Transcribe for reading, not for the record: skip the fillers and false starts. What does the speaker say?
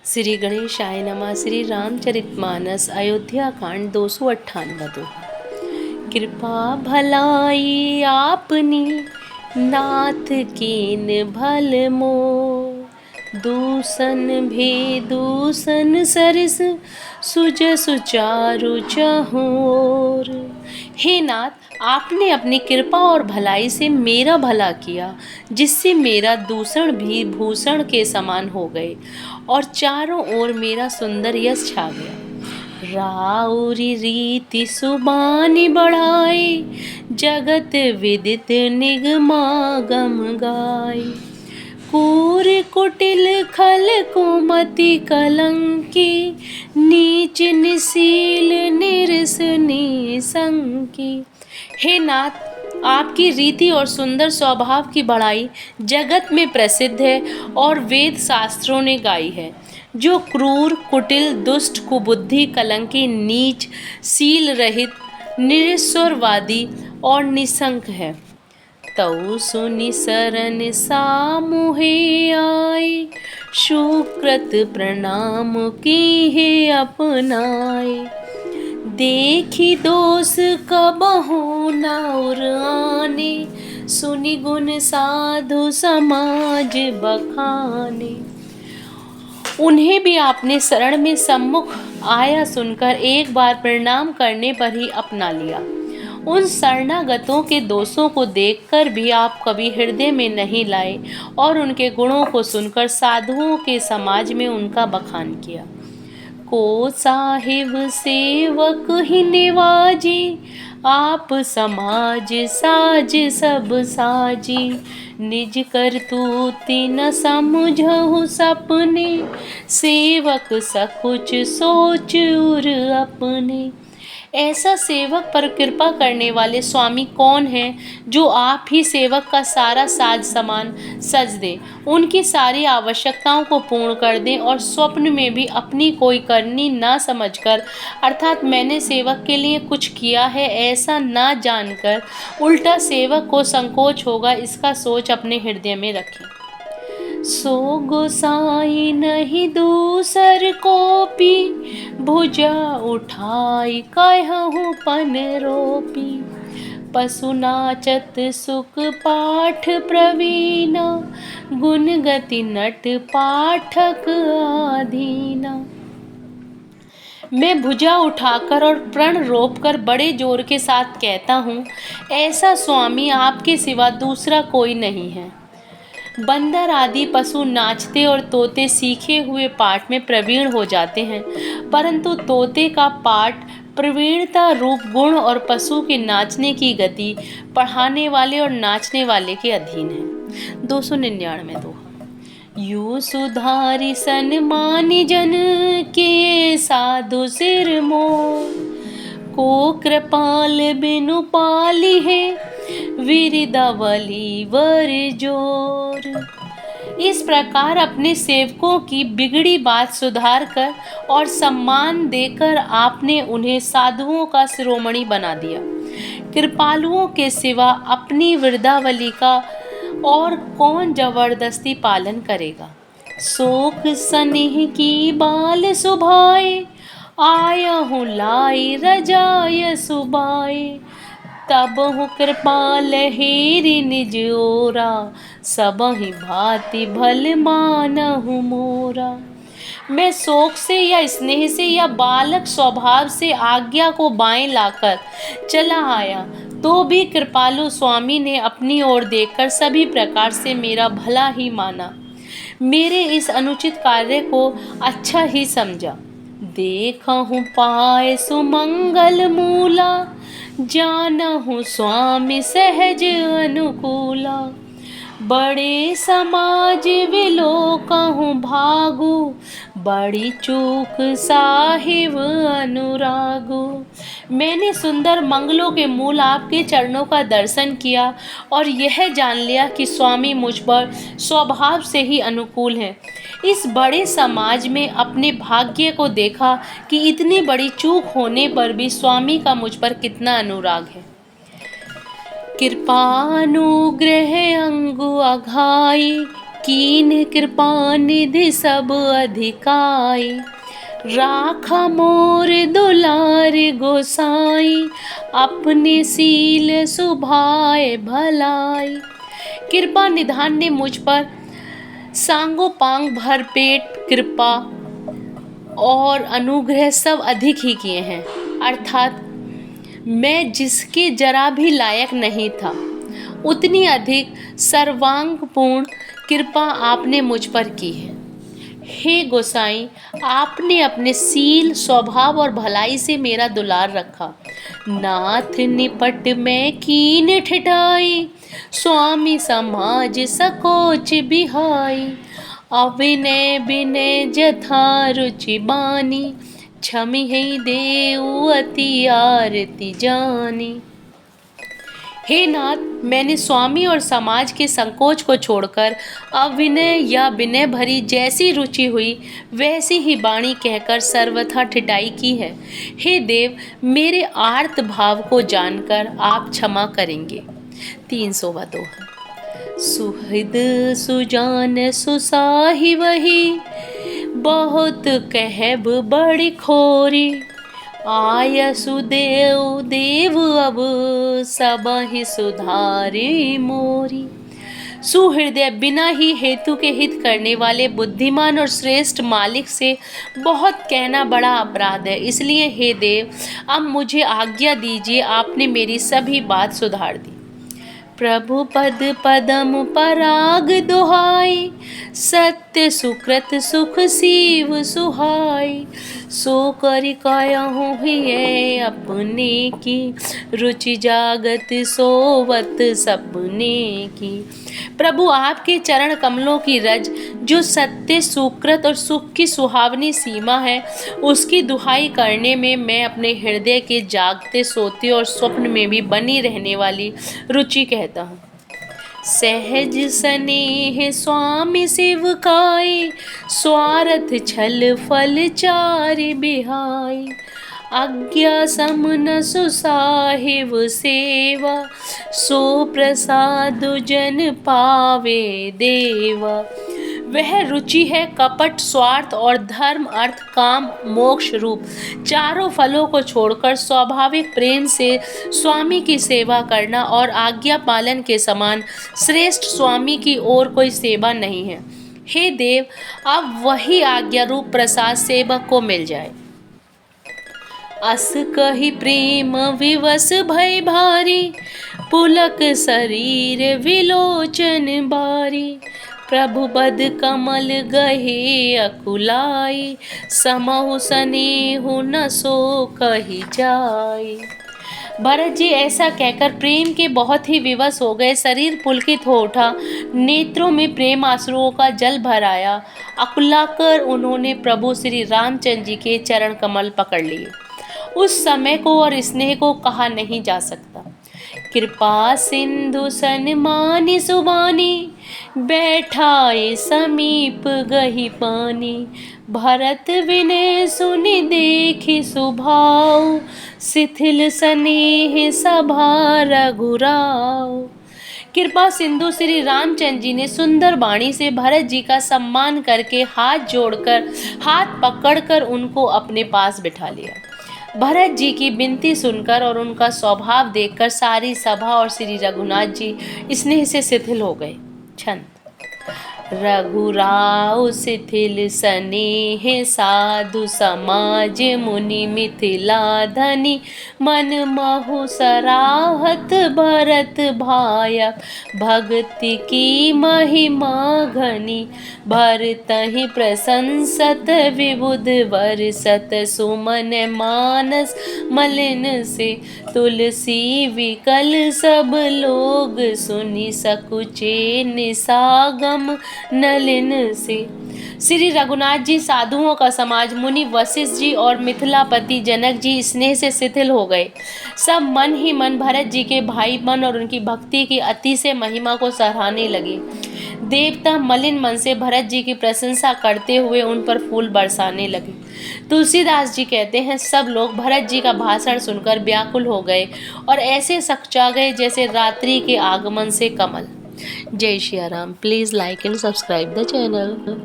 श्री गणेशाय नमः। श्री रामचरितमानस अयोध्या कांड 298। कृपा भलाई आपनी नाथ कीन भल मोर, दूसन भे दूसन सरस सुज सुचारु चहुर। हे नाथ, आपने अपनी कृपा और भलाई से मेरा भला किया, जिससे मेरा दूषण भी भूषण के समान हो गए और चारों ओर मेरा सुंदर यश छा गया। राउरी रीति सुबानी बढ़ाए, जगत विदित निगमागम गाय। कूर कुटिल खल कुमति कलंकी, नीच निशील निरस निसंकी। हे नाथ, आपकी रीति और सुंदर स्वभाव की बढ़ाई जगत में प्रसिद्ध है और वेद शास्त्रों ने गाई है। जो क्रूर, कुटिल, दुष्ट, कुबुद्धि, कलंकी, नीच, शील रहित, निरीश्वरवादी और निसंक है, तऊ सुनि सरन सामुहे आए, सुकृत प्रणाम की है अपनाए। देखी दोष कबहु न आने, सुनि गुण साधु समाज बखाने। उन्हें भी आपने शरण में सम्मुख आया सुनकर एक बार प्रणाम करने पर ही अपना लिया। उन शरणागतों के दोषों को देखकर भी आप कभी हृदय में नहीं लाए और उनके गुणों को सुनकर साधुओं के समाज में उनका बखान किया। को साहिब सेवक ही निवाजी, आप समाज साज सब साजी। निज करतूति न समझहु सपने, सेवक सकुच सोच उर अपने। ऐसा सेवक पर कृपा करने वाले स्वामी कौन हैं, जो आप ही सेवक का सारा साज सामान सज दें, उनकी सारी आवश्यकताओं को पूर्ण कर दें और स्वप्न में भी अपनी कोई करनी ना समझकर, अर्थात मैंने सेवक के लिए कुछ किया है ऐसा ना जानकर, उल्टा सेवक को संकोच होगा इसका सोच अपने हृदय में रखें। सो गोसाई नहीं दूसर कोपी, भुजा उठाई कहूँ पन रोपी। पशु नाचत सुख पाठ प्रवीणा, गुण गति नट पाठक आधीना। मैं भुजा उठाकर और प्रण रोपकर बड़े जोर के साथ कहता हूँ, ऐसा स्वामी आपके सिवा दूसरा कोई नहीं है। बंदर आदि पशु नाचते और तोते सीखे हुए पाठ में प्रवीण हो जाते हैं, परंतु तोते का पाठ प्रवीणता रूप गुण और पशु के नाचने की गति पढ़ाने वाले और नाचने वाले के अधीन है। 299 दोहा। यू सुधारी सन्मानी जन के साधु सिर मोर, को कृपाल बिनु पाली है विरिदावली वर जोर। इस प्रकार अपने सेवकों की बिगड़ी बात सुधार कर और सम्मान देकर आपने उन्हें साधुओं का शिरोमणि बना दिया। कृपालुओं के सिवा अपनी वृद्धावली का और कौन जबरदस्ती पालन करेगा। शोक स्नेह की बाल सुभाए, आया हूँ लाई रजाय सुबाए। तब हूँ कृपाल हेरि निज ओरा, सबहि भांति भल मानहु मोरा। मैं शोक से या स्नेह से या बालक स्वभाव से आज्ञा को बाएं लाकर चला आया, तो भी कृपालु स्वामी ने अपनी ओर देखकर सभी प्रकार से मेरा भला ही माना, मेरे इस अनुचित कार्य को अच्छा ही समझा। देखहु पाए सुमंगल मूला, जानहु स्वामी सहज अनुकूला। बड़े समाज विलोकहु भागु, बड़ी चूक साहिब अनुरागु। मैंने सुंदर मंगलों के मूल आपके चरणों का दर्शन किया और यह जान लिया कि स्वामी मुझ पर स्वभाव से ही अनुकूल हैं। इस बड़े समाज में अपने भाग्य को देखा कि इतनी बड़ी चूक होने पर भी स्वामी का मुझ पर कितना अनुराग है। कृपानुग्रह अंगु अघाई, कीन कृपा निधि सब अधिकाई, राखा मोर दुलार गोसाई, अपने सील सुभाए भलाई। कृपा निधान ने मुझ पर सांगो पांग भरपेट कृपा और अनुग्रह सब अधिक ही किए हैं, अर्थात मैं जिसके जरा भी लायक नहीं था उतनी अधिक सर्वांगपूर्ण कृपा आपने मुझ पर की है। हे गोसाई, आपने अपने सील, स्वभाव और भलाई से मेरा दुलार रखा। नाथ निपट में कीन ठिठाई, स्वामी समाज सकोच बिहाई। अविनय विनय जथा रुचि बानी, क्षमि है देव अति आरती जानी। हे नाथ, मैंने स्वामी और समाज के संकोच को छोड़कर अविनय या विनय भरी जैसी रुचि हुई वैसी ही वाणी कहकर सर्वथा ठिठाई की है। हे देव, मेरे आर्त भाव को जानकर आप क्षमा करेंगे। 300वां दोहा। सुहृद सुजान सुसाहि वही, बहुत कहब बड़ी खोरी। आयसु देव देव अब सबहि सुधारी मोरी। सुहृदय, बिना ही हेतु के हित करने वाले बुद्धिमान और श्रेष्ठ मालिक से बहुत कहना बड़ा अपराध है। इसलिए हे देव, अब मुझे आज्ञा दीजिए, आपने मेरी सभी बात सुधार दी। प्रभु पद पदम पराग दुहाई, सत्य सुकृत सुख सीव सुहाई। सो करि कायहु हिय अपने की, रुचि जागत सोवत सपने की। प्रभु, आपके चरण कमलों की रज, जो सत्य, सुकृत और सुख की सुहावनी सीमा है, उसकी दुहाई करने में मैं अपने हृदय के जागते, सोते और स्वप्न में भी बनी रहने वाली रुचि कहता हूँ। सहज स्नेह स्वामी सेवकाई, स्वार्थ छल फल चारि बिहाई। आज्ञा समन सुसाहिब सेवा, सो प्रसाद जन पावे देवा। वह रुचि है कपट, स्वार्थ और धर्म, अर्थ, काम, मोक्ष रूप चारों फलों को छोड़कर स्वाभाविक प्रेम से स्वामी की सेवा करना, और आज्ञा पालन के समान श्रेष्ठ स्वामी की और कोई सेवा नहीं है। हे देव, अब वही आज्ञा रूप प्रसाद सेवक को मिल जाए। अस कहि प्रेम विवश भय भारी, पुलक शरीर विलोचन बारी। प्रभु बद कमल गहे अकुलाई, समहु स्नेहु न सो कहि जाई। भरत जी ऐसा कहकर प्रेम के बहुत ही विवश हो गए। शरीर पुलकित हो उठा, नेत्रों में प्रेम आंसुओं का जल भर आया। अकुलाकर उन्होंने प्रभु श्री रामचंद्र जी के चरण कमल पकड़ लिए। उस समय को और स्नेह को कहा नहीं जा सकता। कृपा सिंधु सन्मानी सुबानी, बैठाए समीप गही पानी। भरत विनय सुनि देखि सुभाव, शिथिल स्नेह सभा रघुराव। कृपा सिंधु श्री रामचंद्र जी ने सुंदर वाणी से भरत जी का सम्मान करके हाथ जोड़कर, हाथ पकड़कर उनको अपने पास बिठा लिया। भरत जी की विनती सुनकर और उनका स्वभाव देखकर सारी सभा और श्री रघुनाथ जी स्नेह से शिथिल हो गए। छंद। रघुराव शिथिल स्नेह, साधु समाज मुनि मिथिला धनी। मन महु सराहत भरत भाया, भक्ति की महिमा घनी। भरतहि प्रशंसत विबुध बरसत, सुमन मानस मलिन से। तुलसी विकल सब लोग सुनि, सकुचे निसागम नलिन से। श्री रघुनाथ जी, साधुओं का समाज, मुनि वशिष्ठ जी और मिथिलापति जनक जी स्नेह से शिथिल हो गए। सब मन ही मन भरत जी के भाईपन और उनकी भक्ति की अति से महिमा को सराहने लगे। देवता मलिन मन से भरत जी की प्रशंसा करते हुए उन पर फूल बरसाने लगे। तुलसीदास जी कहते हैं, सब लोग भरत जी का भाषण सुनकर व्याकुल हो गए और ऐसे सकचा गए जैसे रात्रि के आगमन से कमल। जय Shri Ram. Please like and subscribe the channel.